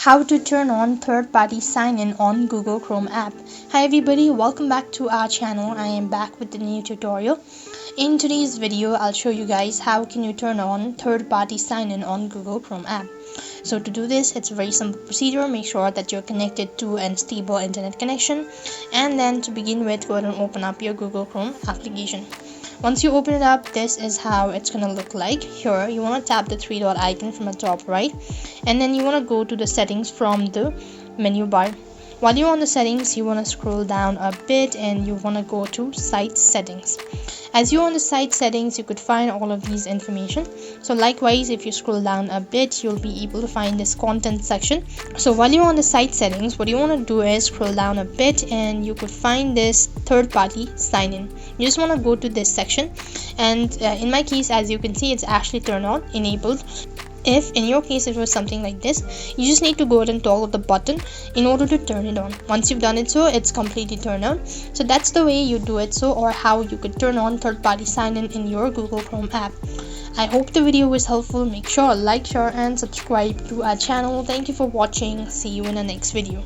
How to turn on third-party sign-in on Google Chrome app. Hi everybody, welcome back to our channel. I am back with the new tutorial. In today's video, I'll show you guys how can you turn on third-party sign-in on Google Chrome app. So to do this, it's a very simple procedure. Make sure that you're connected to a stable internet connection, and then to begin with, go ahead and open up your Google Chrome application. Once you open it up, this is how it's gonna look like. Here you want to tap the three dot icon from the top right, and then you want to go to the settings from the menu bar. While you're on the settings, you want to scroll down a bit and you want to go to site settings. As you're on the site settings, you could find all of these information. So likewise, if you scroll down a bit, you'll be able to find this content section. So while you're on the site settings, what you want to do is scroll down a bit and you could find this third party sign in. You just want to go to this section, and in my case, as you can see, it's actually turned on, enabled. If in your case it was something like this, you just need to go ahead and toggle the button in order to turn it on. Once you've done it so, it's completely turned on. So that's the way you do it, so or how you could turn on third-party sign-in in your Google Chrome app. I hope the video was helpful. Make sure to like, share and subscribe to our channel. Thank you for watching. See you in the next video.